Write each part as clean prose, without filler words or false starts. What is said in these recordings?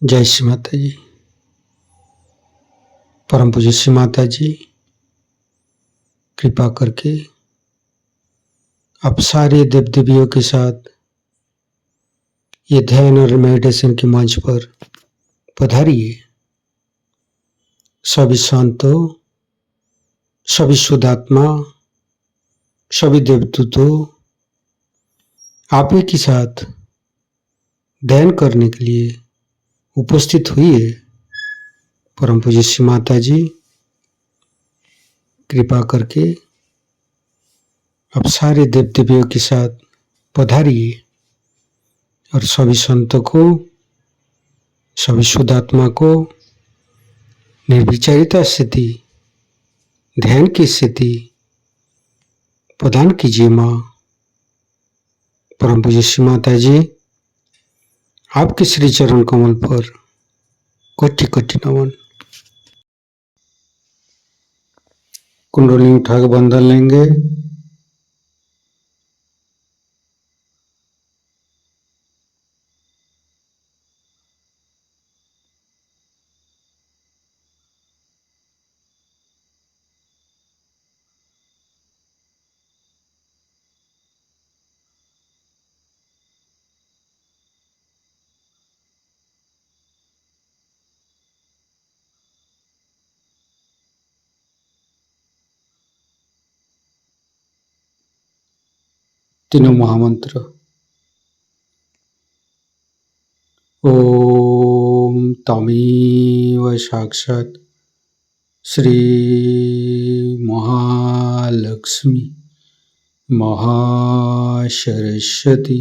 जय श्री माता जी। परम पूज्य श्री माता जी, कृपा करके आप सारे देव देवियों के साथ ये ध्यान और मेडिटेशन के मंच पर पधारिए। सभी संतों, सभी शुद्धात्मा, सभी देवदूतों, आप ही के साथ ध्यान करने के लिए उपस्थित हुई है। परम पूज्य श्री माता जी, कृपा करके आप सारे देव देवियों के साथ पधारिए और सभी संतों को, सभी शुद्धात्मा को निर्विचारिता स्थिति, ध्यान की स्थिति प्रदान कीजिए। माँ परम पूज्य श्री माता जी, आपके श्री चरण कमल पर कोटि कोटि नमन। कुंडली उठाकर बंधन लेंगे। तीनों महामंत्र। ओम तमेव साक्षात् श्री महालक्ष्मी महासरस्वती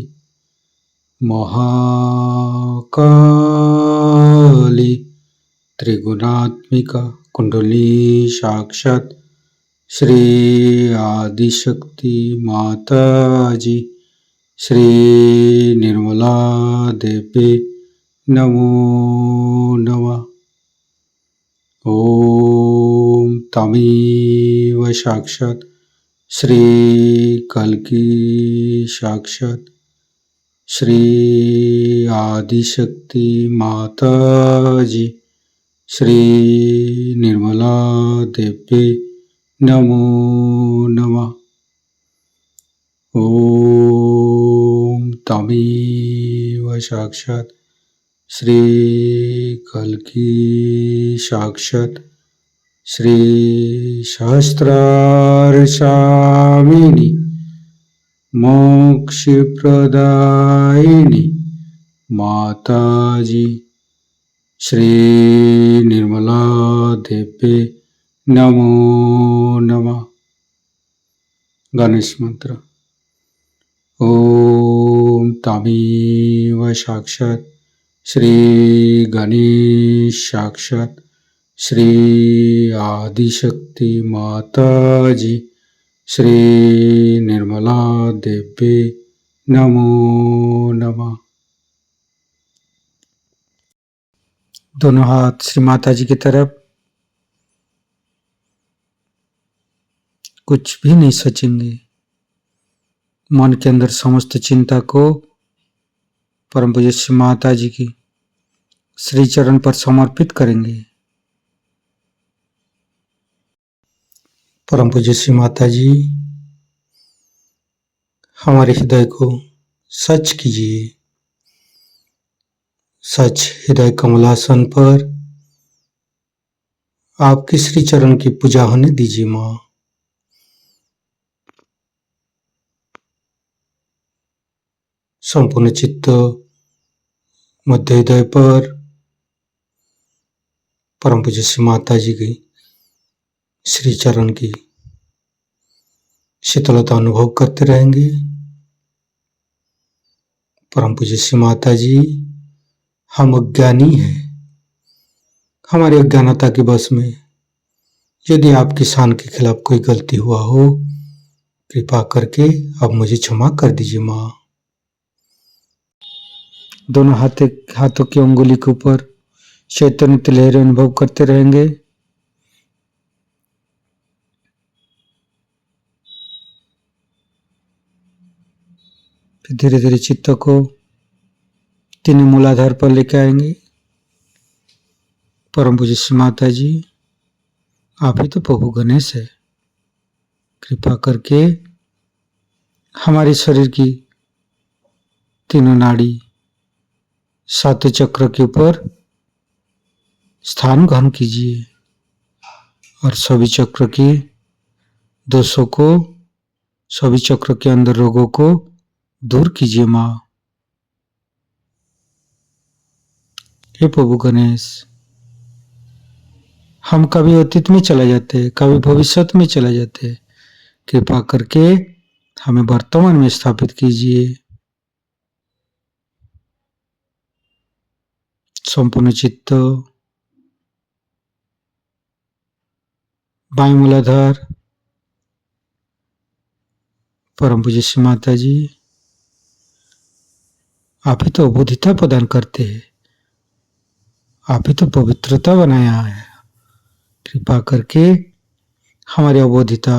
महाकाली त्रिगुणात्मिका कुंडली साक्षात् श्री आदिशक्ति माता जी श्री निर्मला देवी नमो नमः। ओम तमेव साक्षात् श्री कल्की साक्षात् श्री आदिशक्ति माता जी श्री निर्मला देवी नमो नमः। ओम तमेव साक्षात् श्री कल्की साक्षात् श्री सहस्रार स्वामिनी मोक्ष प्रदायिनी माता जी श्री निर्मला देवी नमो नमः। गणेश मंत्र। ओम तमेव साक्षात् श्री गणेश साक्षात् श्री आदिशक्ति माता जी श्री निर्मला देवी नमो नमः। दोनों हाथ श्री माता जी की तरफ। कुछ भी नहीं सोचेंगे। मन के अंदर समस्त चिंता को परम पूज्य श्री माता जी की श्री चरण पर समर्पित करेंगे। परम पूज्य श्री माता जी, हमारे हृदय को सच कीजिए। सच हृदय कमलासन पर आपके श्री चरण की पूजा होने दीजिए। माँ संपूर्ण चित्त मध्य हृदय पर परम पूज्य श्री माता जी की श्री चरण की शीतलता अनुभव करते रहेंगे। परम पूज्य श्री माता जी, हम अज्ञानी हैं। हमारी अज्ञानता के वश में यदि आपकी शान के खिलाफ कोई गलती हुआ हो, कृपा करके अब मुझे क्षमा कर दीजिए। माँ दोनों हाथों की अंगुली के ऊपर चैतन्य लहरें अनुभव करते रहेंगे। फिर धीरे धीरे चित्त को तीनों मूलाधार पर लेकर आएंगे। परम पूज्य श्री माता जी, आप ही तो प्रभु गणेश है। कृपा करके हमारे शरीर की तीनों नाड़ी सातों चक्र के ऊपर स्थान ग्रहण कीजिए और सभी चक्र के दोषों को, सभी चक्र के अंदर रोगों को दूर कीजिए माँ। हे प्रभु गणेश, हम कभी अतीत में चले जाते, कभी भविष्य में चले जाते, कृपा करके हमें वर्तमान में स्थापित कीजिए। संपूर्ण चित्त, बाएं मूलाधार, परम पूज्य श्री माता जी, आप ही तो अबोधिता प्रदान करते हैं, आप ही तो पवित्रता बनाया है। कृपा करके हमारी अबोधिता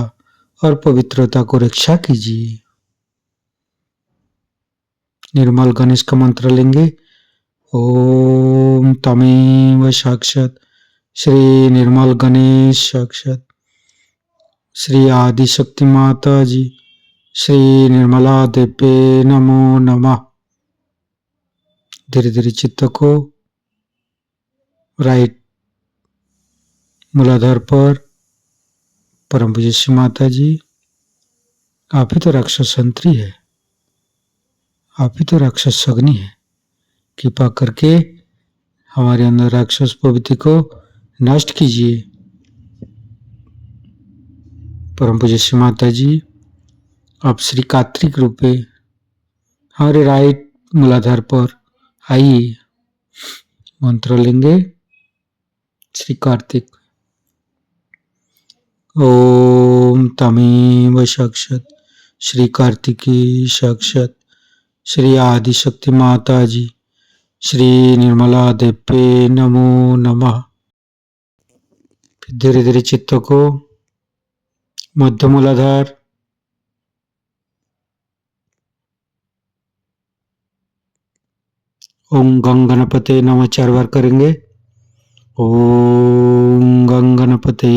और पवित्रता को रक्षा कीजिए। निर्मल गणेश का मंत्र लेंगे। ओम तमेव साक्षात श्री निर्मल गणेश साक्षात श्री आदिशक्ति माता जी श्री निर्मला देवे नमो नमः। धीरे धीरे चित्त को राइट मूलाधार पर, परम पूज्य श्री माता जी, आप ही तो राक्षस संतरी है, आप ही तो राक्षस अग्नि है। कृपा करके हमारे अंदर राक्षस प्रवृत्ति को नष्ट कीजिए। परम पूज्य श्री माता जी, आप श्री कार्तिक रूपे हमारे राइट मूलाधार पर आइए। मंत्र लेंगे। श्री कार्तिक। ओम तमेव साक्षात श्री कार्तिकी साक्षात श्री आदिशक्ति माता जी श्री निर्मला देवे नमो नमः। धीरे धीरे चित्त को मध्य मूलाधार, ओम गंग गणपते नमः 4 बार करेंगे। ओम गंग गणपते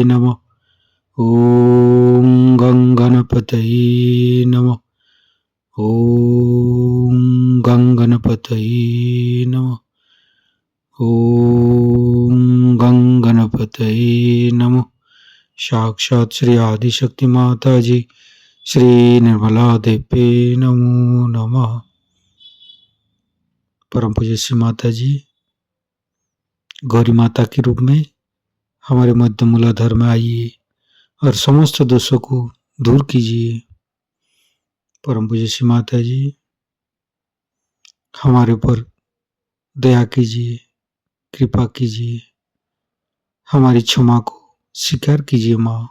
नमः, ओम गंग गणपते नमः, ओम गंग गणपते नमः, ओम गंग गणपते नमः। साक्षात श्री आदिशक्ति माता जी श्री निर्मला देवे नमो नमः। परम पूज्य श्री माता जी, गौरी माता के रूप में हमारे मध्य मूलाधार में आइए और समस्त दोषों को दूर कीजिए। परम पूज्य श्री माता जी, हमारे ऊपर दया कीजिए, कृपा कीजिए, हमारी क्षमा को स्वीकार कीजिए माँ।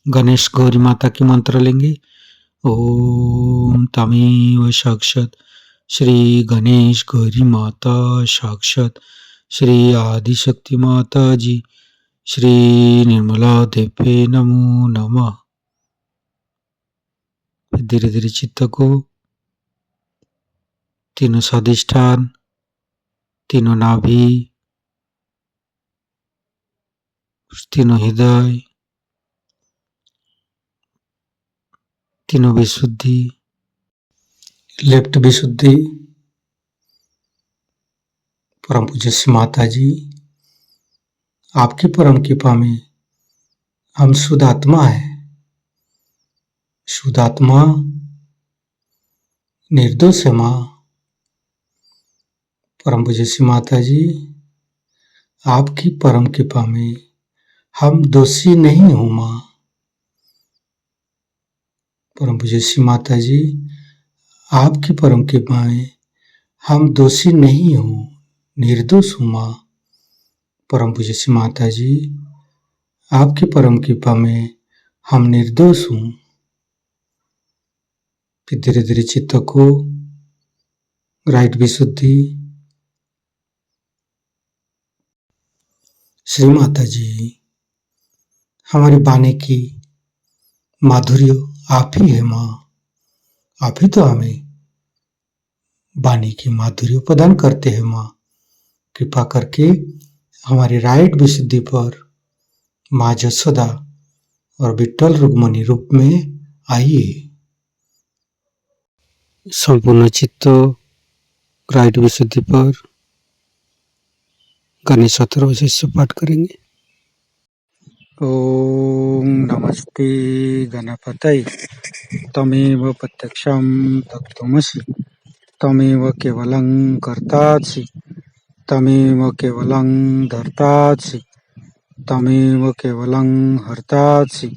गणेश गौरी माता की मंत्र लेंगे। ओम तमेव साक्षात श्री गणेश गौरी माता साक्षात श्री आदिशक्ति माता जी श्री निर्मला देवे नमो नमः। धीरे धीरे चित्त को तीनों स्वादिष्ठान, तीनों नाभि, तीनों हृदय, तीनों विशुद्धि, लेफ्ट विशुद्धि, परम पूज्य श्री माता जी, आपकी परम कृपा में हम शुद्ध आत्मा है। शुद्ध आत्मा निर्दोष है माँ। परम पूज्य श्री माता जी, आपकी परम कृपा में हम दोषी नहीं हूँ माँ। परम पूज्य श्री माता जी, आपकी परम कृपा में हम दोषी नहीं हूँ, निर्दोष हूँ माँ। परम पूज्य श्री माता जी, आपकी परम कृपा में हम निर्दोष हूँ। फिर धीरे धीरे चित्त को राइट विशुद्धि। श्री माता जी, हमारे बानी की माधुर्य आप ही है माँ। आप ही तो हमें वाणी की माधुर्य प्रदान करते हैं माँ। कृपा करके हमारी राइट विशुद्धि पर माँ जसोदा और विट्ठल रुक्मणी रूप में आइए। संपूर्ण चित्त राइट विशुद्धि पर गणेश अथर्वशीष से पाठ करेंगे। ओम नमस्ते गणपतये तमेव प्रत्यक्षं तत्त्वमसि तमेव केवलं कर्तासि तमेव केवलं धर्तासि तमेव केवलं हर्तासि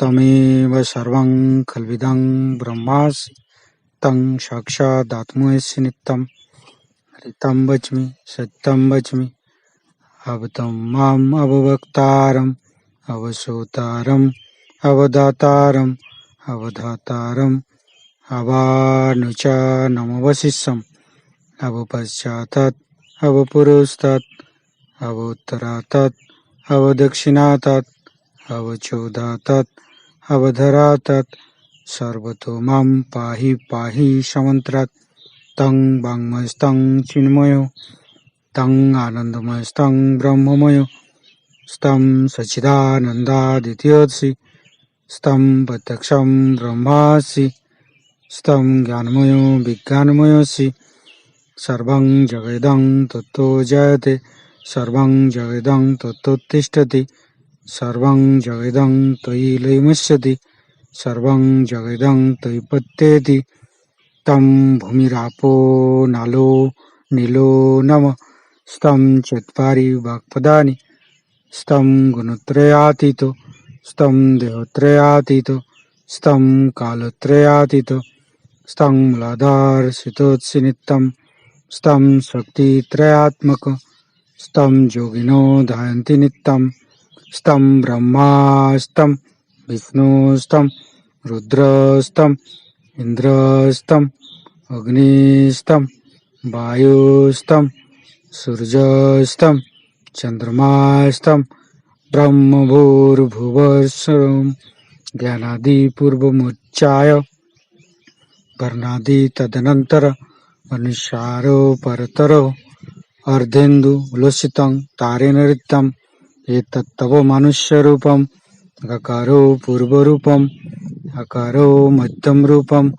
तमेव सर्वं खल्विदं ब्रह्मासि तं साक्षादात्मसि नित्यं हरितं वच्मि सत्यं वच्मि अवतं माम् अववक्तारम् अवसोतारम् अवदातारम् अवधातारम् अवानुचानमवशिष्यम् अवपश्चातात् अवपुरस्तात् अवोत्तरातात् अवदक्षिणातात् अवचोदातात् अवधरातात् सर्वतो मां पाहि पाहि समन्त्रात् तं वाङ्मयस्तं चिन्मयो तं आनन्दमयस्तं ब्रह्ममयो स्तं सच्चिदानन्दादित्योऽसि स्तं प्रत्यक्षं ब्रह्मासि स्तं ज्ञानमयो विज्ञानमयोऽसि सर्वं जगदं तत्तो जयते सर्वं जगदं तत्तोत्तिष्ठति सर्वं जगदं त्वयि लयमस्यति सर्वं जगदं त्वयि पत्येति तं भूमिरापो नालो नीलो नमः स्तं चत्वारि वाक्पदानि स्तं गुणत्रयातीतो स्तं देहत्रयातीतो स्तं कालत्रयातीतो स्तं मूलाधारसितोत्सि नित्यं स्तं शक्तित्रयात्मक स्तं योगिनो ध्यायन्ति नित्यं स्तं ब्रह्मा स्तं विष्णु स्तं रुद्र स्तं इंद्र स्तं अग्नि स्तं वायु स्तं सूर्य स्तं चंद्रमा स्तं ब्रह्मभूर्भुवस्सुरं ज्ञानादि पूर्वमुच्चाय वर्णादि तदनंतर अनुसारो परतरो अर्धेन्दु उल्लसितं तारेण ऋतं एतत्तव मनुष्यरूपं गकारो पूर्वरूपम् अकारो मध्यम रूपम्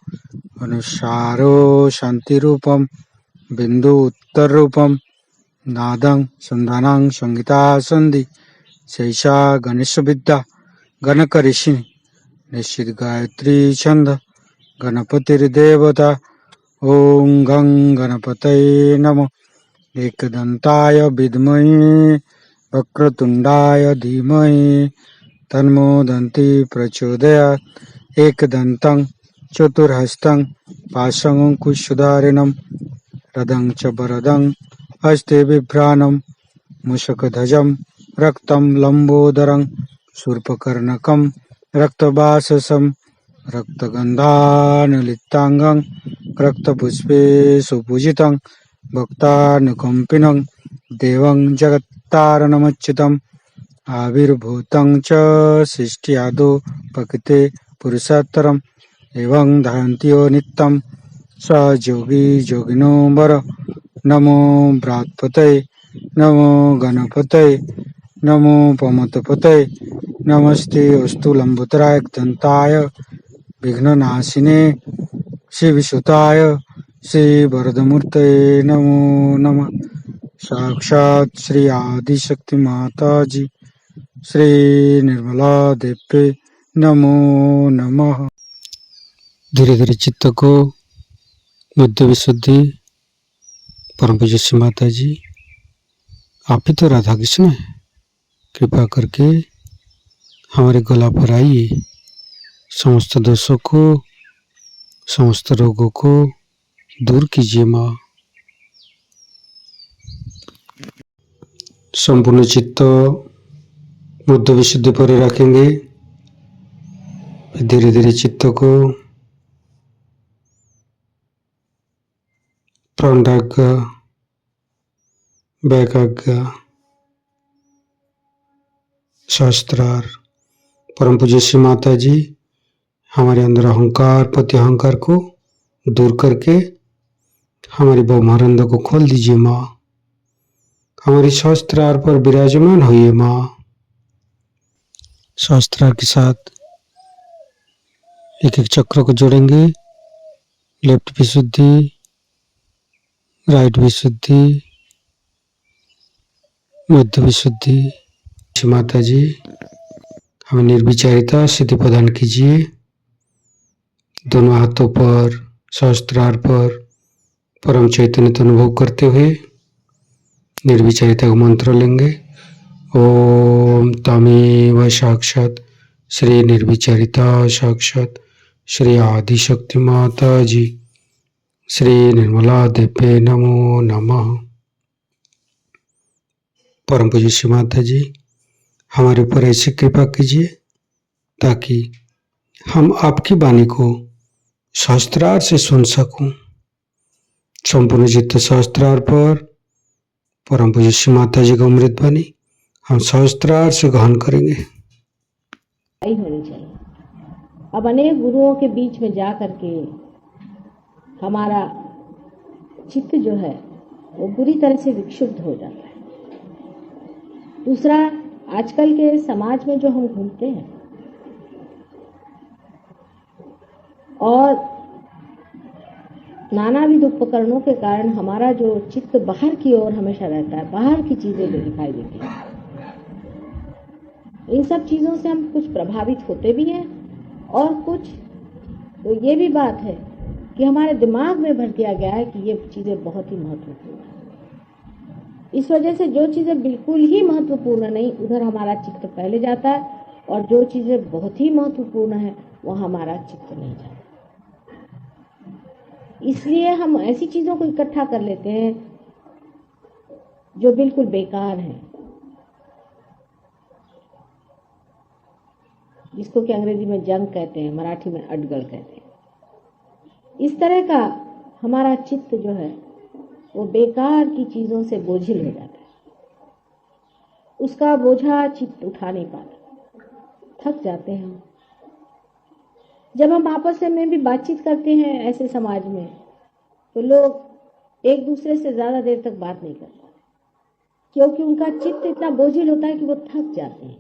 अनुसारो शांतिरूपम् बिंदु उत्तर रूपम् नादं संधानं संगीता संधि शैषा गणेश विद्या गणक ऋषि निश्चित गायत्री छंद गणपतिर्देवता ओं गं गणपतये नमः एकदंताय विद्महे वक्रतुंडाय धीमहि तन्नो दन्ति प्रचोदयात् एकदन्तं चतुर्हस्तं पाशमङ्कुशधारिणं रदं च वरदं हस्ते बिभ्राणं मूषकध्वजं रक्तं लम्बोदरं शूर्पकर्णकं रक्तवाससं रक्तगन्धानुलिप्ताङ्गं रक्तपुष्पे सुपूजितं भक्तानुकम्पिनं देवं जगत्तारणमच्युतम् आविर्भूतं च सृष्ट्यादौ प्रकृते पुरुषोत्तरम् एवं ध्यायन्ति नित्यं स योगी योगिनो वर नमो बृहत्पतये नमो गणपतये नमो पमतपतये नमस्ते अस्तु लंबोदराय दंताय विघ्ननाशिने शिवसुताय श्री वरदमूर्तये नमो नमः। साक्षात् श्री आदिशक्ति माता जी श्री निर्मला देवी नमो नमः। धीरे धीरे चित्त को मध्य विशुद्धि परम पूज्य श्री माता जी आप ही तो राधा कृष्ण है। कृपा करके हमारे गला पर आइए, समस्त दोषों को समस्त रोगों को दूर कीजिए माँ। संपूर्ण चित्त बुद्ध विशुद्धि पर रखेंगे। धीरे धीरे चित्त को प्राणाग्र वैकाग्र शास्त्रार परम पूज्य श्री माता जी हमारे अंदर अहंकार प्रति अहंकार को दूर करके हमारी ब्रह्मानंद को खोल दीजिए माँ। हमारी सहस्त्रार पर विराजमान होइए माँ। सहस्त्रार के साथ एक एक चक्र को जोड़ेंगे। लेफ्ट विशुद्धि, राइट विशुद्धि, मध्य विशुद्धि। माता जी हमें निर्विचारिता सिद्धि प्रदान कीजिए। दोनों हाथों पर सहस्त्रार पर परम चैतन्य का अनुभव करते हुए निर्विचारिता का मंत्र लेंगे। ओम तमेव साक्षात श्री निर्विचारिता साक्षात श्री आदिशक्ति माता जी श्री निर्मला देवे नमो नमः। परम पूज्य श्री माता जी हमारे ऊपर ऐसी कृपा कीजिए ताकि हम आपकी वाणी को सहस्त्रार से सुन सकूं। संपूर्ण चित्त सहस्त्रार पर परम पूज्य श्री माता जी का अमृत वाणी हम सहस्त्रार से ग्रहण करेंगे। होनी चाहिए। अब अनेक गुरुओं के बीच में जा करके हमारा चित्त जो है वो बुरी तरह से विक्षुब्ध हो जाता है। दूसरा, आजकल के समाज में जो हम घूमते हैं और नानाविध उपकरणों के कारण हमारा जो चित्त बाहर की ओर हमेशा रहता है, बाहर की चीजें जो दिखाई देती हैं, इन सब चीजों से हम कुछ प्रभावित होते भी हैं और कुछ तो ये भी बात है कि हमारे दिमाग में भर दिया गया है कि ये चीजें बहुत ही महत्वपूर्ण है। इस वजह से जो चीजें बिल्कुल ही महत्वपूर्ण नहीं उधर हमारा चित्त पहले जाता है और जो चीजें बहुत ही महत्वपूर्ण है वह हमारा चित्त नहीं जाता। इसलिए हम ऐसी चीजों को इकट्ठा कर लेते हैं जो बिल्कुल बेकार हैं, जिसको कि अंग्रेजी में जंक कहते हैं, मराठी में अडगल कहते हैं। इस तरह का हमारा चित्त जो है वो बेकार की चीजों से बोझिल हो जाता है। उसका बोझा चित्त उठा नहीं पाता, थक जाते हैं हम। जब हम आपस में भी बातचीत करते हैं ऐसे समाज में तो लोग एक दूसरे से ज्यादा देर तक बात नहीं करते क्योंकि उनका चित्त इतना बोझिल होता है कि वो थक जाते हैं।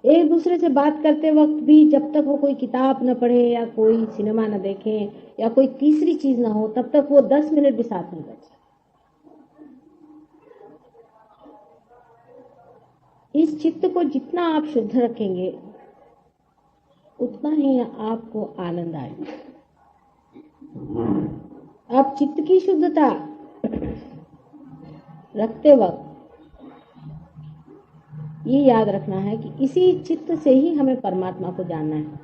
एक दूसरे से बात करते वक्त भी जब तक वो कोई किताब न पढ़े या कोई सिनेमा न देखें या कोई तीसरी चीज ना हो तब तक वो 10 मिनट भी साथ नहीं बैठे। इस चित्त को जितना आप शुद्ध रखेंगे उतना ही आपको आनंद आएगा। आप चित्त की शुद्धता रखते वक्त ये याद रखना है कि इसी चित्त से ही हमें परमात्मा को जानना है।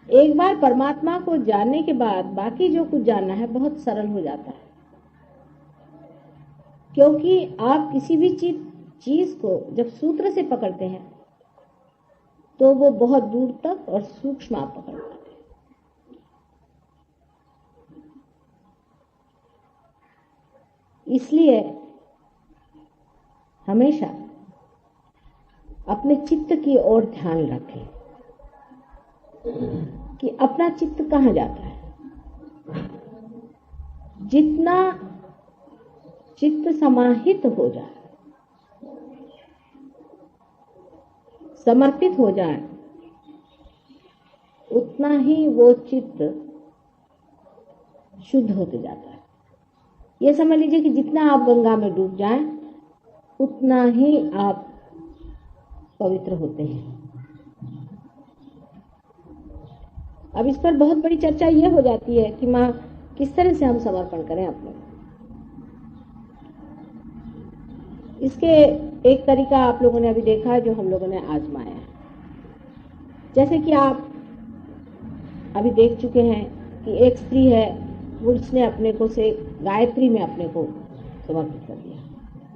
एक बार परमात्मा को जानने के बाद बाकी जो कुछ जानना है बहुत सरल हो जाता है, क्योंकि आप किसी भी चीज को जब सूत्र से पकड़ते हैं तो वो बहुत दूर तक और सूक्ष्म आप पकड़ पाते हैं। इसलिए हमेशा अपने चित्त की ओर ध्यान रखें कि अपना चित्त कहाँ जाता है। जितना चित्त समाहित हो जाए, समर्पित हो जाए, उतना ही वो चित्त शुद्ध होते जाता है। ये समझ लीजिए कि जितना आप गंगा में डूब जाएं उतना ही आप पवित्र होते हैं। अब इस पर बहुत बड़ी चर्चा ये हो जाती है कि माँ किस तरह से हम समर्पण करें अपने। इसके एक तरीका आप लोगों ने अभी देखा है जो हम लोगों ने आजमाया है। जैसे कि आप अभी देख चुके हैं कि एक स्त्री है, वो उसने अपने को से गायत्री में अपने को समर्पित कर दिया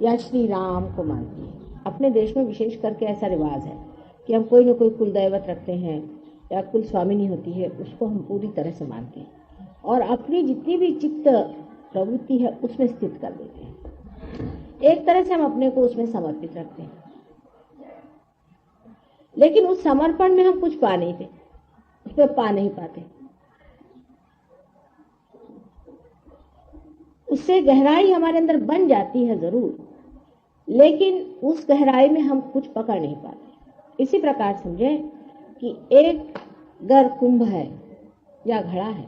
या श्री राम को मानती है। अपने देश में विशेष करके ऐसा रिवाज है कि हम कोई न कोई कुल दैवत रखते हैं या कुल स्वामिनी होती है, उसको हम पूरी तरह से मानते हैं और अपनी जितनी भी चित्त प्रवृत्ति है उसमें स्थित कर देते हैं। एक तरह से हम अपने को उसमें समर्पित रखते हैं। लेकिन उस समर्पण में हम कुछ पा नहीं थे, उसमें पा नहीं पाते। उससे गहराई हमारे अंदर बन जाती है जरूर, लेकिन उस गहराई में हम कुछ पकड़ नहीं पाते। इसी प्रकार समझे कि एक गर कुंभ है या घड़ा है,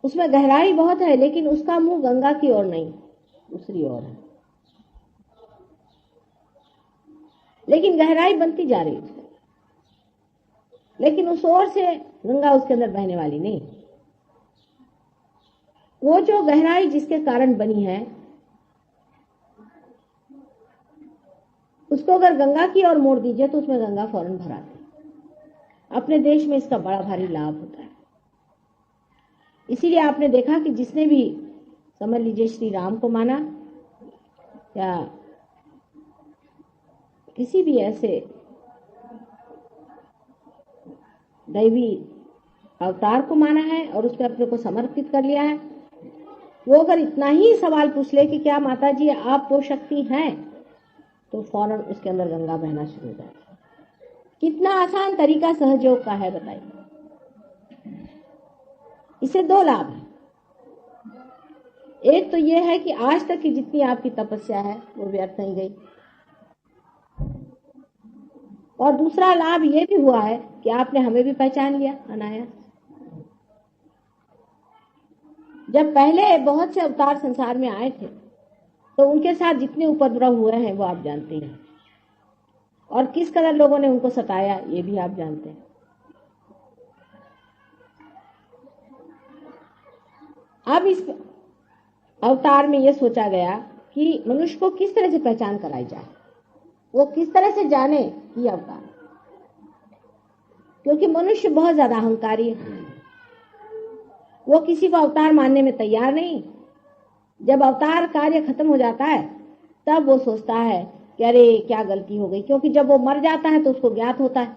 उसमें गहराई बहुत है, लेकिन उसका मुंह गंगा की ओर नहीं, दूसरी ओर है। लेकिन गहराई बनती जा रही है, लेकिन उस ओर से गंगा उसके अंदर बहने वाली नहीं। वो जो गहराई जिसके कारण बनी है, उसको अगर गंगा की ओर मोड़ दीजिए तो उसमें गंगा फौरन भर आती है। अपने देश में इसका बड़ा भारी लाभ होता है। इसीलिए आपने देखा कि जिसने भी, समझ लीजिए, श्री राम को माना या किसी भी ऐसे दैवी अवतार को माना है और उस पर अपने को समर्पित कर लिया है, वो अगर इतना ही सवाल पूछ ले कि क्या माता जी आप वो शक्ति हैं, तो फौरन उसके अंदर गंगा बहना शुरू हो जाती है। कितना आसान तरीका सहयोग का है, बताइए। इससे दो लाभ है। एक तो ये है कि आज तक की जितनी आपकी तपस्या है वो व्यर्थ नहीं गई, और दूसरा लाभ ये भी हुआ है कि आपने हमें भी पहचान लिया अनायास। जब पहले बहुत से अवतार संसार में आए थे तो उनके साथ जितने उपद्रव हुए हैं वो आप जानते हैं, और किस कदर लोगों ने उनको सताया ये भी आप जानते हैं। अब इस अवतार में यह सोचा गया कि मनुष्य को किस तरह से पहचान कराई जाए, वो किस तरह से जाने कि अवतार, क्योंकि मनुष्य बहुत ज्यादा अहंकारी है। वो किसी को अवतार मानने में तैयार नहीं। जब अवतार कार्य खत्म हो जाता है तब वो सोचता है कि अरे क्या गलती हो गई, क्योंकि जब वो मर जाता है तो उसको ज्ञात होता है,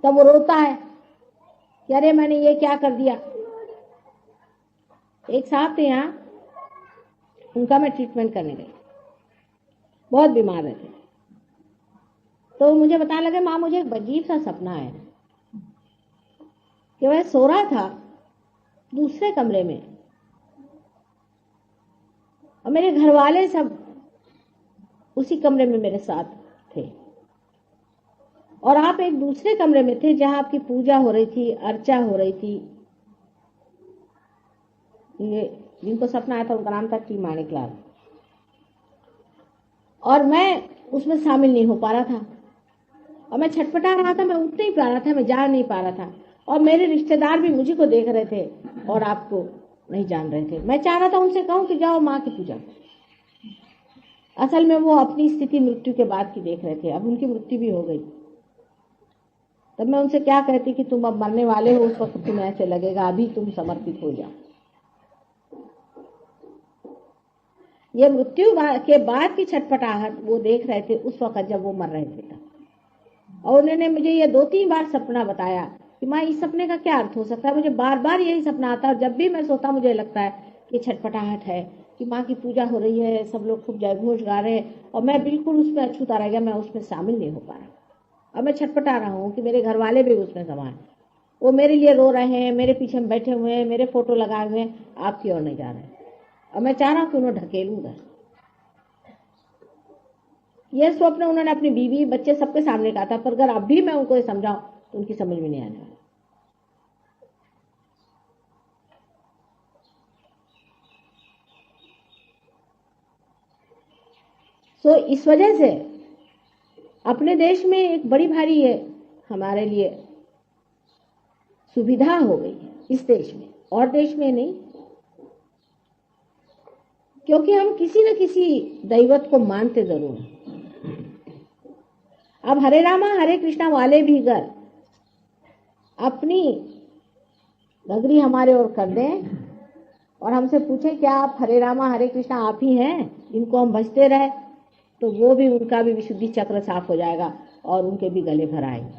तब वो रोता है कि अरे मैंने ये क्या कर दिया। एक साहब थे यहाँ, उनका मैं ट्रीटमेंट करने गई, बहुत बीमार रहते, तो मुझे बताने लगे माँ मुझे एक अजीब सा सपना है कि वह सो रहा था दूसरे कमरे में और मेरे घर वाले सब उसी कमरे में मेरे साथ थे, और आप एक दूसरे कमरे में थे जहां आपकी पूजा हो रही थी, अर्चा हो रही थी। ये जिनको सपना आया था उनका नाम था टी माणिकलाल, और मैं उसमें शामिल नहीं हो पा रहा था, और मैं छटपटा रहा था, मैं उठ नहीं पा रहा था, मैं जा नहीं पा रहा था, और मेरे रिश्तेदार भी मुझे को देख रहे थे और आपको नहीं जान रहे थे। मैं चाह रहा था उनसे कहूं कि जाओ माँ की पूजा। असल में वो अपनी स्थिति मृत्यु के बाद की देख रहे थे, अब उनकी मृत्यु भी हो गई। तब मैं उनसे क्या कहती कि तुम अब मरने वाले हो, उस वक्त तुम्हें ऐसे लगेगा, अभी तुम समर्पित हो जाओ। ये मृत्यु के बाद की छटपटाहट वो देख रहे थे उस वक्त जब वो मर रहे थे तब। और उन्होंने मुझे ये 2-3 बार सपना बताया कि माँ इस सपने का क्या अर्थ हो सकता है। मुझे बार बार यही सपना आता है, और जब भी मैं सोता मुझे लगता है कि छटपटाहट है कि माँ की पूजा हो रही है, सब लोग खूब जय घोष गा रहे हैं, और मैं बिल्कुल उसमें अछूता रह गया, मैं उसमें शामिल नहीं हो पा रहा। और मैं छटपटा रहा हूँ कि मेरे घर वाले भी उसमें समा है, वो मेरे लिए रो रहे हैं, मेरे पीछे में बैठे हुए हैं, मेरे फोटो लगाए हुए हैं, आपकी ओर नहीं जा रहे हैं, और मैं चाह रहा हूँ कि उन्हें ढकेलूंगा। यह स्वप्न उन्होंने अपनी बीवी बच्चे सबके सामने कहा था, पर अगर अब भी मैं उनको समझाऊं तो उनकी समझ में नहीं आने वाला। तो इस वजह से अपने देश में एक बड़ी भारी है हमारे लिए सुविधा हो गई है, इस देश में, और देश में नहीं, क्योंकि हम किसी न किसी दैवत को मानते जरूर हैं। अब हरे रामा हरे कृष्णा वाले भी अगर अपनी नगरी हमारे ओर कर दें और हमसे पूछे क्या आप हरे रामा हरे कृष्णा आप ही हैं जिनको हम भजते रहे, तो वो भी, उनका भी विशुद्धि चक्र साफ हो जाएगा और उनके भी गले भर आएंगे।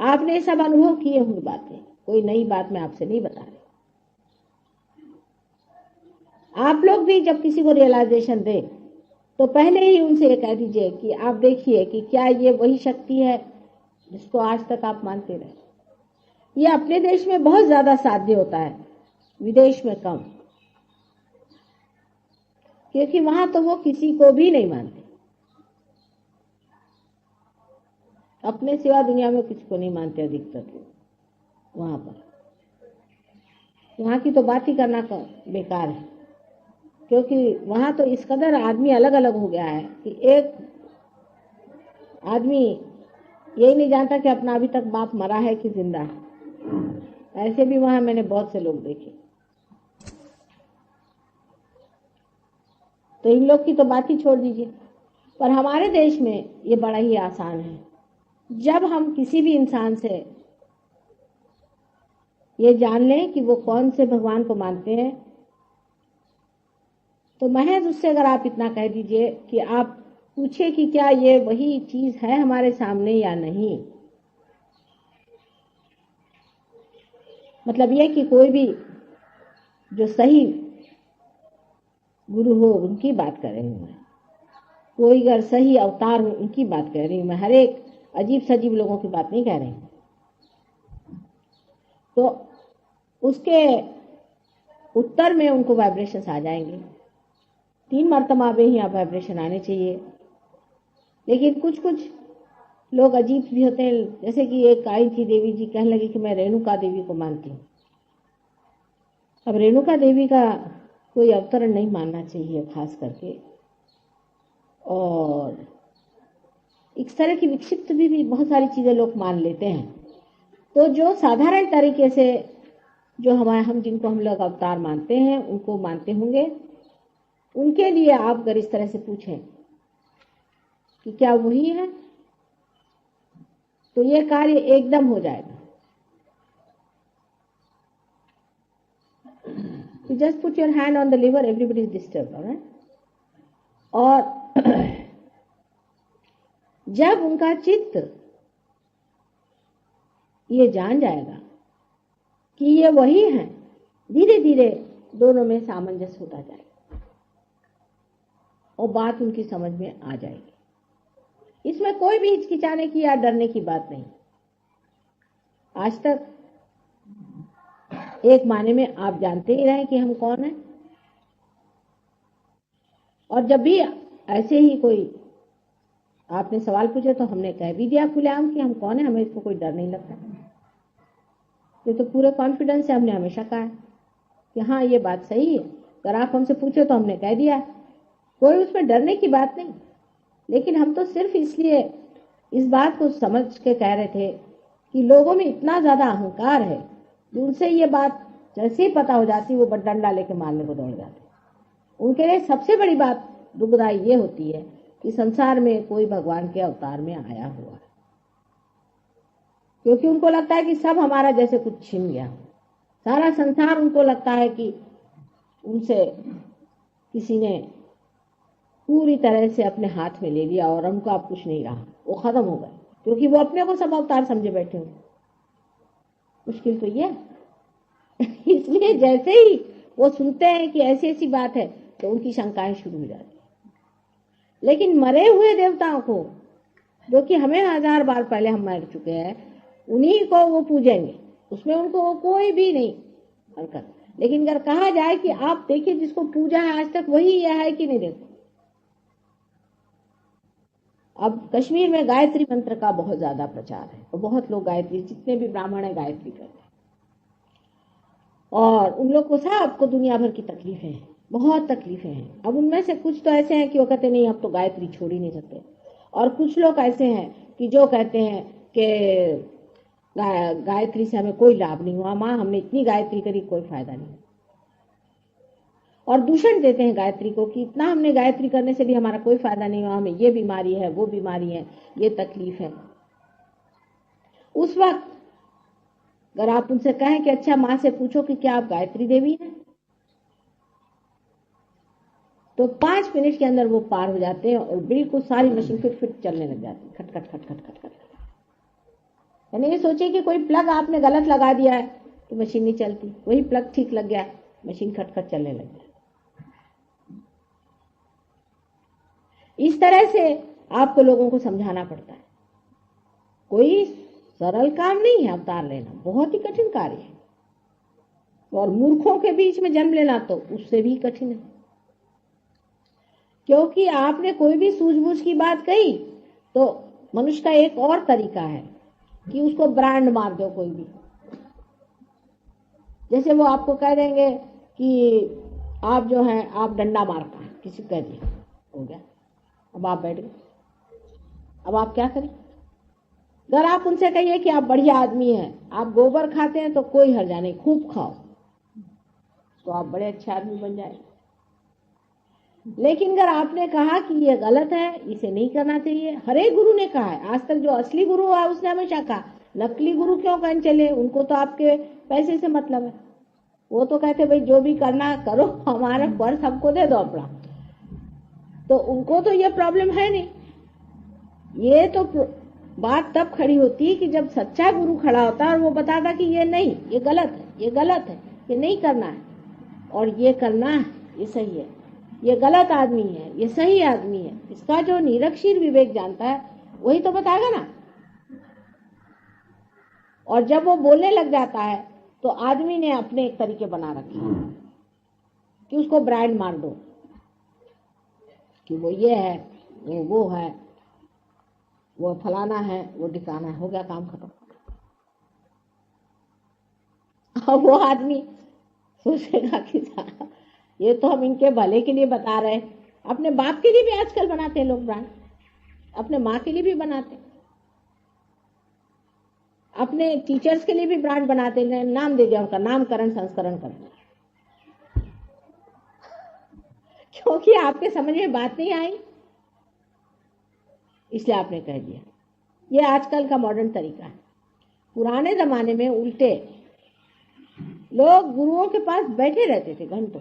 आपने सब अनुभव किए हुए बातें, कोई नई बात मैं आपसे नहीं बता रही। आप लोग भी जब किसी को रियलाइजेशन दे तो पहले ही उनसे ये कह दीजिए कि आप देखिए कि क्या ये वही शक्ति है जिसको आज तक आप मानते रहे। ये अपने देश में बहुत ज्यादा साध्य होता है, विदेश में कम, क्योंकि वहां तो वो किसी को भी नहीं मानते, अपने सिवा दुनिया में किसी को नहीं मानते अधिकतर लोग वहां पर। वहां की तो बात ही करना बेकार है, क्योंकि वहां तो इस कदर आदमी अलग अलग हो गया है कि एक आदमी यही नहीं जानता कि अपना अभी तक बाप मरा है कि जिंदा है। ऐसे भी वहां मैंने बहुत से लोग देखे। तो इन लोग की तो बात ही छोड़ दीजिए। पर हमारे देश में ये बड़ा ही आसान है। जब हम किसी भी इंसान से ये जान लें कि वो कौन से भगवान को मानते हैं, तो महज उससे अगर आप इतना कह दीजिए कि आप पूछे कि क्या ये वही चीज है हमारे सामने या नहीं, मतलब ये कि कोई भी जो सही गुरु हो उनकी बात कर रही हूं मैं, कोई अगर सही अवतार हो उनकी बात कह रही हूं मैं, हर एक अजीब सजीब लोगों की बात नहीं कह रही हूं। तो उसके उत्तर में उनको वाइब्रेशंस आ जाएंगे। 3 मर्तबा में ही आप वाइब्रेशन आने चाहिए। लेकिन कुछ कुछ लोग अजीब भी होते हैं, जैसे कि एक आई थी देवी जी, कहने लगी कि मैं रेणुका देवी को मानती हूँ। अब रेणुका देवी का कोई अवतरण नहीं मानना चाहिए खास करके, और इस तरह की विक्षिप्त भी बहुत सारी चीजें लोग मान लेते हैं। तो जो साधारण तरीके से जो हम जिनको हम लोग अवतार मानते हैं उनको मानते होंगे, उनके लिए आप अगर इस तरह से पूछें कि क्या वही है, तो ये कार्य एकदम हो जाएगा। You just put your hand on the liver, everybody is disturbed, alright? और जब उनका चित्त ये जान जाएगा कि ये वही है, धीरे धीरे दोनों में सामंजस्य होता जाएगा और बात उनकी समझ में आ जाएगी। इसमें कोई भी हिचकिचाने की या डरने की बात नहीं। आज तक एक माने में आप जानते ही रहे कि हम कौन हैं, और जब भी ऐसे ही कोई आपने सवाल पूछे तो हमने कह भी दिया खुलेआम कि हम कौन है, हमें इसको कोई डर नहीं लगता। ये तो पूरे कॉन्फिडेंस से हमने हमेशा कहा है कि हाँ ये बात सही है। अगर आप हमसे पूछे तो हमने कह दिया, कोई उसमें डरने की बात नहीं। लेकिन हम तो सिर्फ इसलिए इस बात को समझ के कह रहे थे कि लोगों में इतना ज्यादा अहंकार है कि उनसे ये बात जैसे ही पता हो जाती वो डंडा लेके मारने को दौड़ जाते। उनके लिए सबसे बड़ी बात दुखदाई ये होती है कि संसार में कोई भगवान के अवतार में आया हुआ है, क्योंकि उनको लगता है कि सब हमारा जैसे कुछ छिन गया। सारा संसार उनको लगता है कि उनसे किसी ने पूरी तरह से अपने हाथ में ले लिया और उनको अब कुछ नहीं रहा, वो खत्म हो गए, क्योंकि वो अपने को सब अवतार समझे बैठे हुए। मुश्किल तो ये इसलिए जैसे ही वो सुनते हैं कि ऐसी ऐसी बात है तो उनकी शंकाएं शुरू हो जाती। लेकिन मरे हुए देवताओं को, जो कि हमें 1000 बार पहले हम मर चुके हैं, उन्हीं को वो पूजेंगे, उसमें उनको कोई भी नहीं हरकत। लेकिन अगर कहा जाए कि आप देखिए जिसको पूजा है आज तक वही यह है कि नहीं, देखो अब कश्मीर में गायत्री मंत्र का बहुत ज्यादा प्रचार है और बहुत लोग गायत्री, जितने भी ब्राह्मण है गायत्री करते हैं, और उन लोग को सबको दुनिया भर की तकलीफें हैं, बहुत तकलीफें हैं। अब उनमें से कुछ तो ऐसे हैं कि वो कहते नहीं अब तो गायत्री छोड़ ही नहीं सकते, और कुछ लोग ऐसे हैं कि जो कहते हैं कि गायत्री से हमें कोई लाभ नहीं हुआ, माँ हमने इतनी गायत्री करी कोई फायदा नहीं, और दूषण देते हैं गायत्री को कि इतना हमने गायत्री करने से भी हमारा कोई फायदा नहीं हुआ, हमें ये बीमारी है, वो बीमारी है, ये तकलीफ है। उस वक्त अगर आप उनसे कहें कि अच्छा माँ से पूछो कि क्या आप गायत्री देवी हैं, तो 5 मिनट के अंदर वो पार हो जाते हैं और बिल्कुल सारी मशीन फिट चलने लग जाती है, खट खट खट खट खट खट। यानी ये सोचिए कि कोई प्लग आपने गलत लगा दिया है तो मशीन नहीं चलती, वही प्लग ठीक लग गया, मशीन खट खट चलने लग गया। इस तरह से आपको लोगों को समझाना पड़ता है। कोई सरल काम नहीं है अवतार लेना, बहुत ही कठिन कार्य है। और मूर्खों के बीच में जन्म लेना तो उससे भी कठिन है, क्योंकि आपने कोई भी सूझबूझ की बात कही तो मनुष्य का एक और तरीका है कि उसको ब्रांड मार दो कोई भी। जैसे वो आपको कह देंगे कि आप जो है आप डंडा मारता है, किसी को कह दिया, हो गया, अब आप बैठ गए। अब आप क्या करें? अगर आप उनसे कहिए कि आप बढ़िया आदमी हैं, आप गोबर खाते हैं तो कोई हर्जा नहीं, खूब खाओ, तो आप बड़े अच्छे आदमी बन जाएंगे। लेकिन अगर आपने कहा कि ये गलत है, इसे नहीं करना चाहिए, हर एक गुरु ने कहा है, आज तक जो असली गुरु है उसने हमेशा कहा, नकली गुरु क्यों कहने चले, उनको तो आपके पैसे से मतलब है। वो तो कहते भाई जो भी करना करो, हमारा पर्स हमको दे दो अपना। तो उनको तो ये प्रॉब्लम है नहीं। ये तो बात तब खड़ी होती कि जब सच्चा गुरु खड़ा होता और वो बताता कि ये नहीं, ये गलत है, ये गलत है, ये नहीं करना है, और ये करना है, ये सही है। ये गलत आदमी है, ये सही आदमी है। इसका जो निरक्षीर विवेक जानता है वही तो बताएगा ना। और जब वो बोलने लग जाता है तो आदमी ने अपने एक तरीके बना रखे हैं कि उसको ब्रांड मार दो कि वो ये है, वो है, वो फलाना है, वो ठिकाना है, हो गया काम खत्म। अब वो आदमी सोचेगा कि ये तो हम इनके भले के लिए बता रहे हैं। अपने बाप के लिए भी आजकल बनाते हैं लोग ब्रांड, अपने माँ के लिए भी बनाते हैं, अपने टीचर्स के लिए भी ब्रांड बनाते हैं, नाम दे दिया उनका, नामकरण संस्करण करते हैं। क्योंकि आपके समझ में बात नहीं आई, इसलिए आपने कह दिया। ये आजकल का मॉडर्न तरीका है। पुराने जमाने में उल्टे लोग गुरुओं के पास बैठे रहते थे घंटों,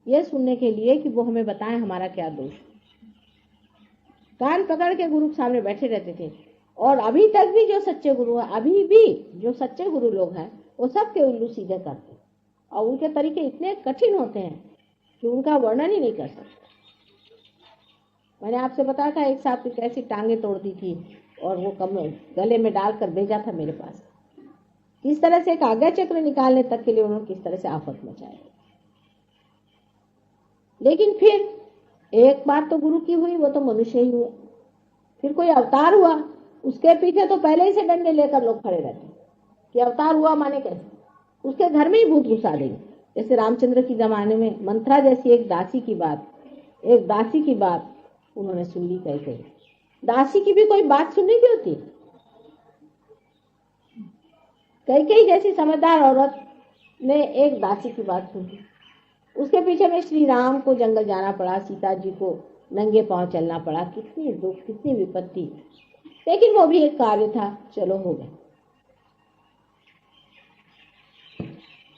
ये सुनने के लिए कि वो हमें बताएं हमारा क्या दोष। कान पकड़ के गुरु के सामने बैठे रहते थे। और अभी तक भी जो सच्चे गुरु हैं, अभी भी जो सच्चे गुरु लोग हैं, वो सबके उल्लू सीधे करते हैं। और उनके तरीके इतने कठिन होते हैं कि उनका वर्णन ही नहीं कर सकते। मैंने आपसे बताया था एक साहब की कैसी टांगे तोड़ दी थी और वो गले में डालकर भेजा था मेरे पास। किस तरह से एक आज्ञा चक्र निकालने तक के लिए उन्होंने किस तरह से आफत मचाई। लेकिन फिर एक बात तो गुरु की हुई, वो तो मनुष्य ही हुए। फिर कोई अवतार हुआ, उसके पीछे तो पहले ही से डंडे लेकर लोग खड़े रहते कि अवतार हुआ माने कैसे, उसके घर में ही भूत घुसा देंगे। जैसे रामचंद्र की जमाने में मंत्रा जैसी एक दासी की बात उन्होंने सुन ली। कही दासी की भी कोई बात सुनने की होती। कई जैसी समझदार औरत ने एक दासी की बात सुनी, उसके पीछे में श्री राम को जंगल जाना पड़ा, सीता जी को नंगे पांव चलना पड़ा, कितनी दुख, कितनी विपत्ति, लेकिन वो भी एक कार्य था, चलो हो गया।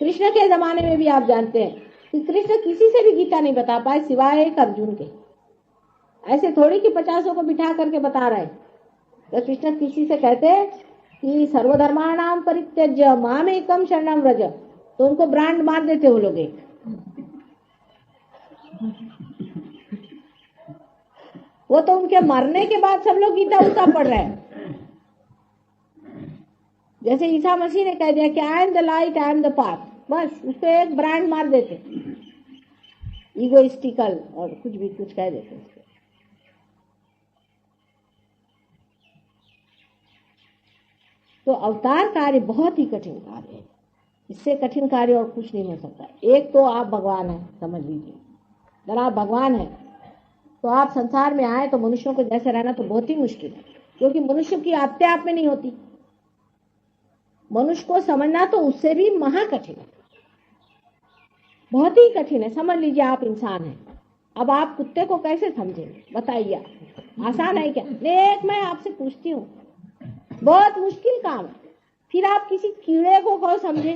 कृष्ण के जमाने में भी आप जानते हैं कि कृष्ण किसी से भी गीता नहीं बता पाए सिवाय एक अर्जुन के। ऐसे थोड़ी कि 50 को बिठा करके बता रहे। तो कृष्ण किसी से कहते कि सर्वधर्माणाम परित्यज्य मामेकम शरणम व्रज, तो उनको ब्रांड मार देते वो लोग एक। वो तो उनके मरने के बाद सब लोग गीता उल्टा पढ़ रहे हैं। जैसे ईसा मसीह ने कह दिया कि I am the light, I am the path, बस उसको एक ब्रांड मार देते, ईगोइस्टिकल और कुछ कह देते उसको। तो अवतार कार्य बहुत ही कठिन कार्य है, इससे कठिन कार्य और कुछ नहीं हो सकता। एक तो आप भगवान हैं, समझ लीजिए। अगर आप भगवान हैं तो आप संसार में आए तो मनुष्यों को जैसे रहना तो बहुत ही मुश्किल है, क्योंकि मनुष्य की आत्या आप में नहीं होती। मनुष्य को समझना तो उससे भी महा कठिन है, बहुत ही कठिन है। समझ लीजिए आप इंसान हैं, अब आप कुत्ते को कैसे समझेंगे बताइए? आसान है क्या? एक मैं आपसे पूछती हूँ, बहुत मुश्किल काम है। फिर आप किसी कीड़े को कौन समझे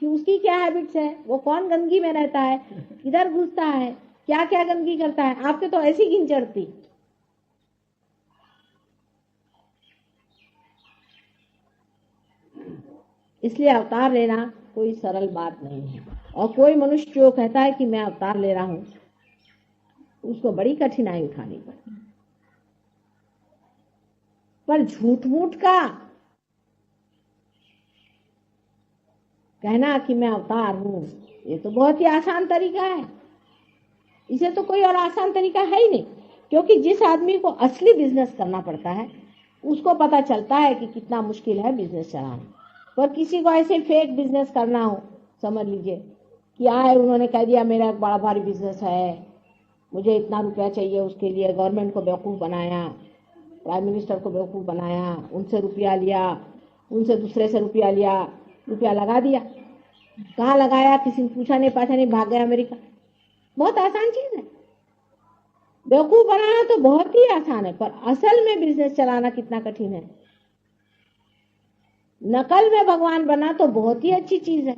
कि उसकी क्या हैबिट्स है, वो कौन गंदगी में रहता है, किधर घुसता है, क्या क्या गंदगी करता है, आपके तो ऐसी गिन चढ़ती। इसलिए अवतार लेना कोई सरल बात नहीं है। और कोई मनुष्य जो कहता है कि मैं अवतार ले रहा हूं, उसको बड़ी कठिनाई उठानी पड़ती। पर झूठ मूठ का कहना कि मैं अवतार हूं, ये तो बहुत ही आसान तरीका है। इसे तो कोई और आसान तरीका है ही नहीं, क्योंकि जिस आदमी को असली बिजनेस करना पड़ता है उसको पता चलता है कि कितना मुश्किल है बिजनेस चलाना। पर किसी को ऐसे फेक बिजनेस करना हो, समझ लीजिए कि आए उन्होंने कह दिया मेरा एक बड़ा भारी बिजनेस है, मुझे इतना रुपया चाहिए, उसके लिए गवर्नमेंट को बेवकूफ़ बनाया, प्राइम मिनिस्टर को बेवकूफ़ बनाया, उनसे रुपया लिया, उनसे दूसरे से रुपया लिया, रुपया लगा दिया। कहाँ लगाया किसी ने पूछा नहीं पाछा नहीं, भाग गया अमेरिका। बहुत आसान चीज है, बेवकूफ बनाना तो बहुत ही आसान है, पर असल में बिजनेस चलाना कितना कठिन है। नकल में भगवान बना तो बहुत ही अच्छी चीज है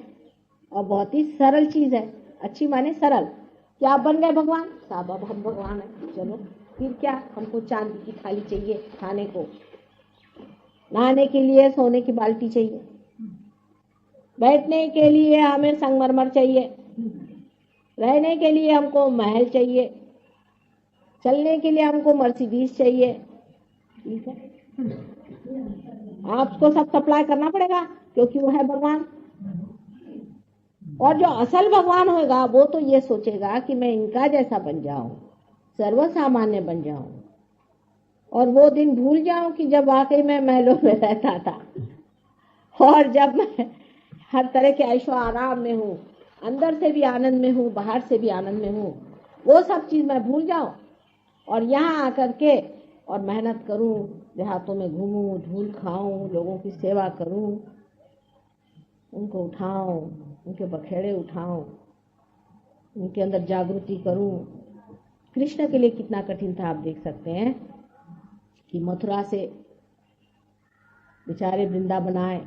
और बहुत ही सरल चीज है। अच्छी माने सरल। क्या आप बन गए भगवान? साहब अब हम भगवान है, चलो फिर क्या, हमको चांदी की थाली चाहिए खाने को, नहाने के लिए सोने की बाल्टी चाहिए, बैठने के लिए हमें संगमरमर चाहिए, रहने के लिए हमको महल चाहिए, चलने के लिए हमको मर्सिडीज चाहिए। ठीक है, आपको सब सप्लाई करना पड़ेगा क्योंकि वो है भगवान। और जो असल भगवान होगा वो तो ये सोचेगा कि मैं इनका जैसा बन जाऊं, सर्वसामान्य बन जाऊं, और वो दिन भूल जाऊं कि जब वाकई में महलों में रहता था और जब मैं हर तरह के ऐशो आराम में हूँ, अंदर से भी आनंद में हूँ, बाहर से भी आनंद में हूँ, वो सब चीज मैं भूल जाऊं और यहाँ आकर के और मेहनत करूं, देहातों में घूमूं, धूल खाऊं, लोगों की सेवा करूं, उनको उठाऊं, उनके बखेड़े उठाऊं, उनके अंदर जागृति करूं। कृष्ण के लिए कितना कठिन था, आप देख सकते हैं कि मथुरा से बेचारे वृंदावन आए,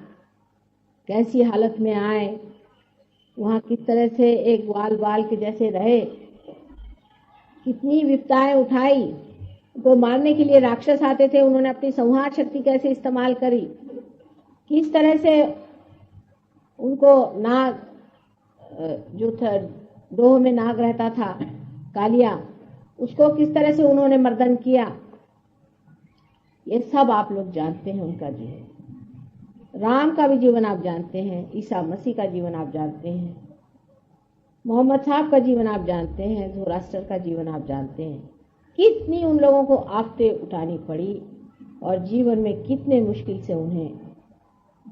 कैसी हालत में आए, वहां किस तरह से एक बाल बाल के जैसे रहे, कितनी विपदाएं उठाई, उनको मारने के लिए राक्षस आते थे, उन्होंने अपनी संहार शक्ति कैसे इस्तेमाल करी, किस तरह से उनको नाग जो था, डोह में नाग रहता था कालिया, उसको किस तरह से उन्होंने मर्दन किया, ये सब आप लोग जानते हैं। उनका जीवन, राम का भी जीवन आप जानते हैं, ईसा मसीह का जीवन आप जानते हैं, मोहम्मद साहब का जीवन आप जानते हैं, ज़ोरास्टर का जीवन आप जानते हैं। कितनी उन लोगों को आफतें उठानी पड़ी और जीवन में कितने मुश्किल से उन्हें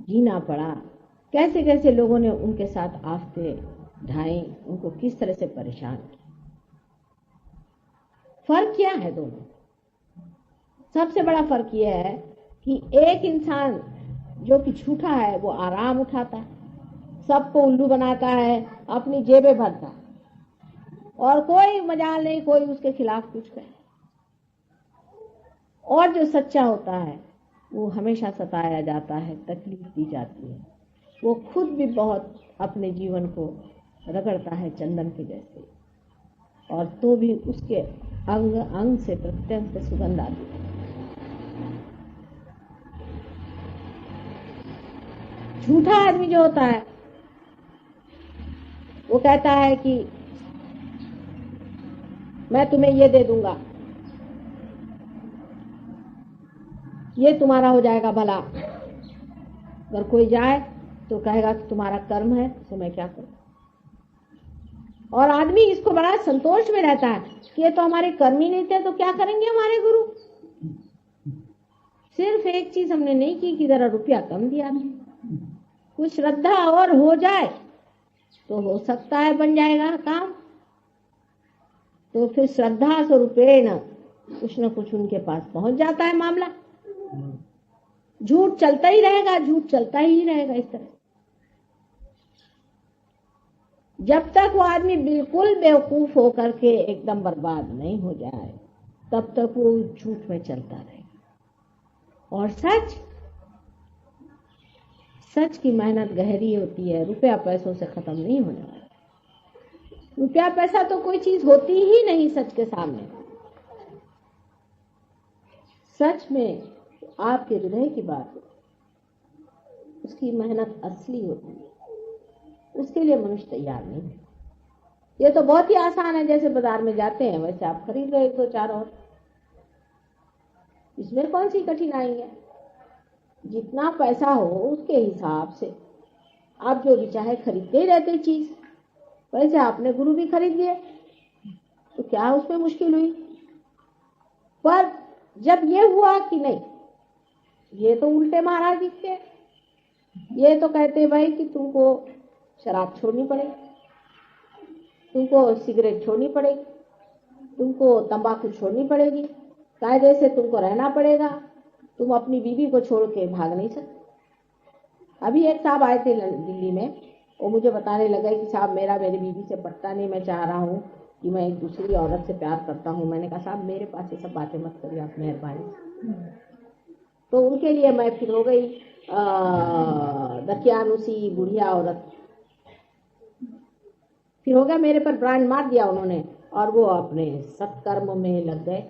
जीना पड़ा, कैसे कैसे लोगों ने उनके साथ आफतें ढाई, उनको किस तरह से परेशान किया। फर्क क्या है दोनों? सबसे बड़ा फर्क यह है कि एक इंसान जो कि झूठा है वो आराम उठाता है, सबको उल्लू बनाता है, अपनी जेबें भरता है और कोई मजाल नहीं, कोई उसके खिलाफ कुछ कहे। और जो सच्चा होता है वो हमेशा सताया जाता है, तकलीफ दी जाती है, वो खुद भी बहुत अपने जीवन को रगड़ता है चंदन के जैसे, और तो भी उसके अंग अंग से प्रत्यंग से सुगंध आती है। झूठा आदमी जो होता है वो कहता है कि मैं तुम्हें ये दे दूंगा, ये तुम्हारा हो जाएगा भला। अगर कोई जाए तो कहेगा कि तुम्हारा कर्म है, तो मैं क्या करूं। और आदमी इसको बड़ा संतोष में रहता है कि ये तो हमारे कर्म ही नहीं थे, तो क्या करेंगे हमारे गुरु। सिर्फ एक चीज हमने नहीं की कि जरा रुपया कम दिया, कुछ श्रद्धा और हो जाए तो हो सकता है बन जाएगा काम। तो फिर श्रद्धा स्वरूपेण कुछ न कुछ उनके पास पहुंच जाता है मामला। झूठ चलता ही रहेगा, झूठ चलता ही रहेगा इस तरह, जब तक वो आदमी बिल्कुल बेवकूफ होकर के एकदम बर्बाद नहीं हो जाए, तब तक वो झूठ में चलता रहेगा। और सच की मेहनत गहरी होती है, रुपया पैसों से खत्म नहीं होने वाला। रुपया पैसा तो कोई चीज होती ही नहीं सच के सामने। सच में आपके हृदय की बात है, उसकी मेहनत असली होती है, उसके लिए मनुष्य तैयार नहीं है। ये तो बहुत ही आसान है, जैसे बाजार में जाते हैं वैसे आप खरीद लो एक दो चार और, इसमें कौन सी कठिनाई है? जितना पैसा हो उसके हिसाब से आप जो भी चाहे खरीदते ही रहते चीज। वैसे आपने गुरु भी खरीद लिए तो क्या उसमें मुश्किल हुई? पर जब ये हुआ कि नहीं, ये तो उल्टे महाराज दिखते, ये तो कहते भाई कि तुमको शराब छोड़नी पड़ेगी, तुमको सिगरेट छोड़नी पड़ेगी, तुमको तंबाकू छोड़नी पड़ेगी, कायदे से तुमको रहना पड़ेगा, तुम अपनी बीवी को छोड़ के भाग नहीं सकते। अभी एक साहब आए थे दिल्ली में, वो मुझे बताने लगा कि साहब मेरी बीवी से पटता नहीं, मैं चाह रहा हूँ कि मैं एक दूसरी औरत से प्यार करता हूँ। मैंने कहा साहब मेरे पास ये सब बातें मत करिए आप, मेहरबानी। तो उनके लिए मैं फिर हो गई दकियानुसी बुढ़िया औरत। फिर हो गया, मेरे पर ब्रांड मार दिया उन्होंने और वो अपने सत्कर्म में लग गए।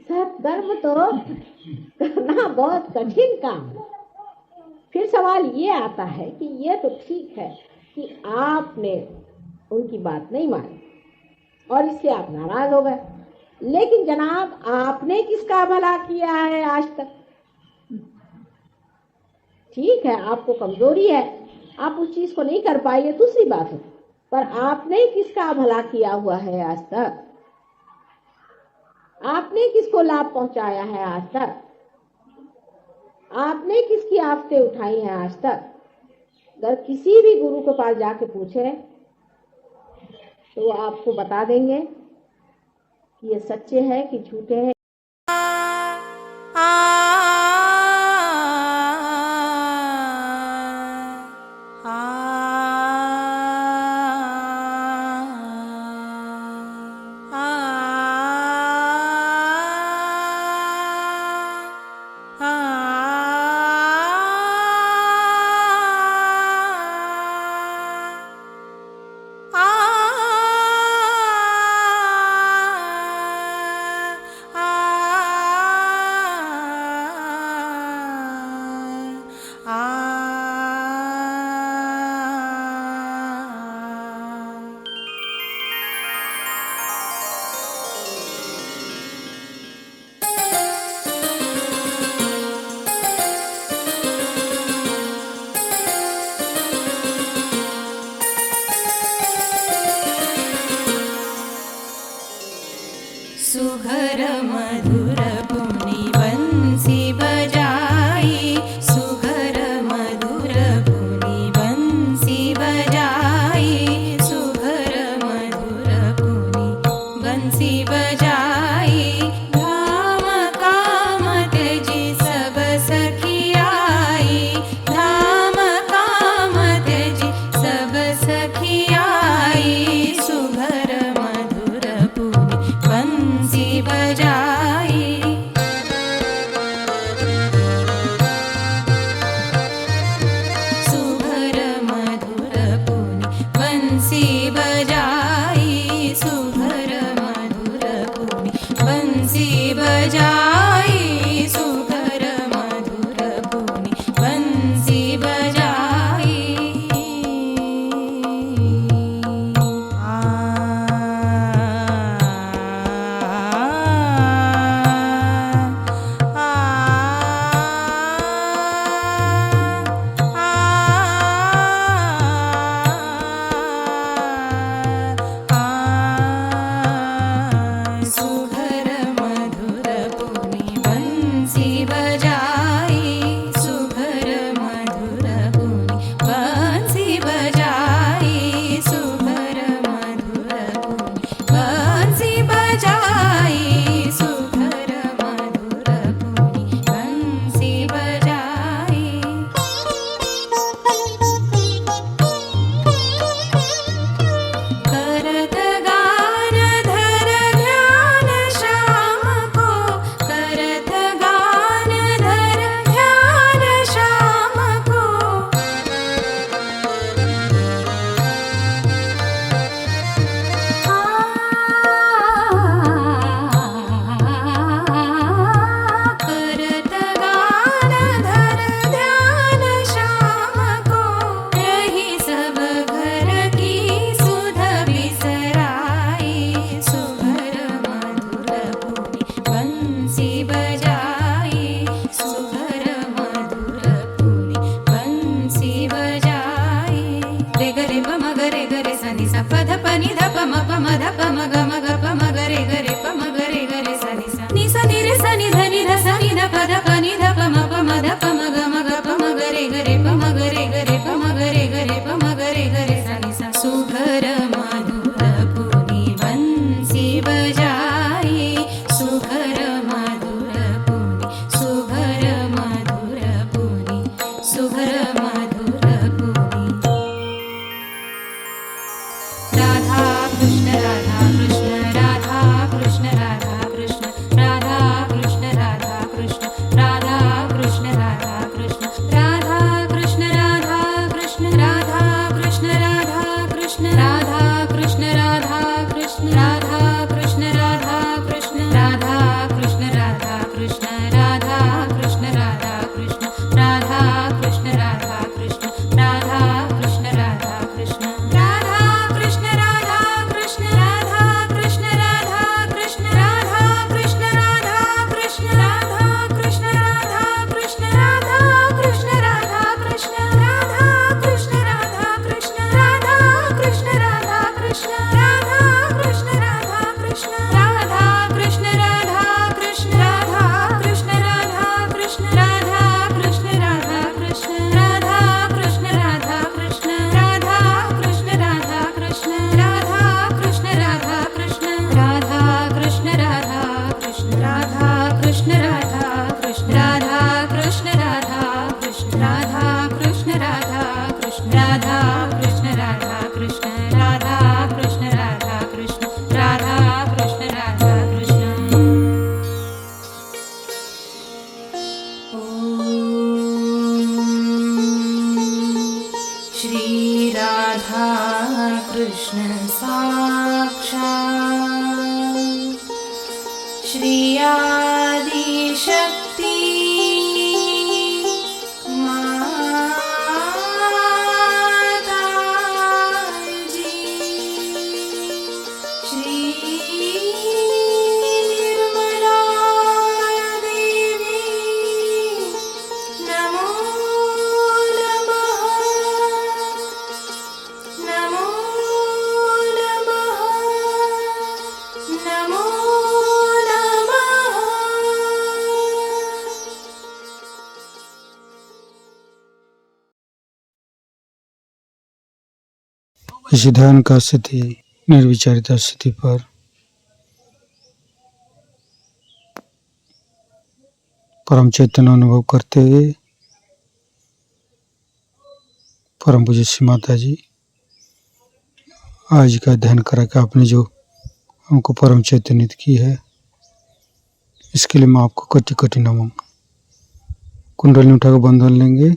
सत्कर्म तो करना बहुत कठिन काम। फिर सवाल ये आता है कि ये तो ठीक है कि आपने उनकी बात नहीं मानी और इससे आप नाराज हो गए, लेकिन जनाब आपने किसका भला किया है आज तक? ठीक है आपको कमजोरी है, आप उस चीज को नहीं कर पाई है, दूसरी बात है, पर आपने किसका भला किया हुआ है आज तक? आपने किसको लाभ पहुंचाया है आज तक? आपने किसकी आफतें उठाई हैं आज तक? अगर किसी भी गुरु के पास जाके पूछे तो वो आपको बता देंगे कि ये सच्चे हैं कि झूठे हैं। सुघर मधुर पुनि बंसी बजाई, सुघर मधुर पुनि बंसी बजाई, सुघर मधुर पुनि बंसी बजाई। धाम काम त्यजी सब सखी आई, धाम काम त्यजी सब सखी आई, सुघर मधुर पुनि बंसी बजाई। सुघर मधुर पुनि बंसी बजाई, सुघर मधुर पुनि बंसी बजाई, सुघर मधुर पुनि बंसी बजाई। सुघर मधुर पुनि कृष्ण राधा कृष्ण राधा कृष्ण राधा कृष्ण राधा कृष्ण राधा कृष्ण राधा कृष्ण राधा कृष्ण राधा कृष्ण राधा कृष्ण राधा कृष्ण राधा कृष्ण श्री राधा कृष्ण साक्षात् श्री आदि शक्ति माता जी श्री निर्मला देवी नमो नमः नमो नमः नमो नमः। इसी ध्यान का स्थिति निर्विचारिता स्थिति पर परम चैतन्य अनुभव करते हुए परम पूज्य श्री माता जी आज का ध्यान करा के आपने जो हमको परम चैतन्यित की है, इसके लिए मैं आपको कटी कटी नमन। कुंडली उठाकर बंधन लेंगे।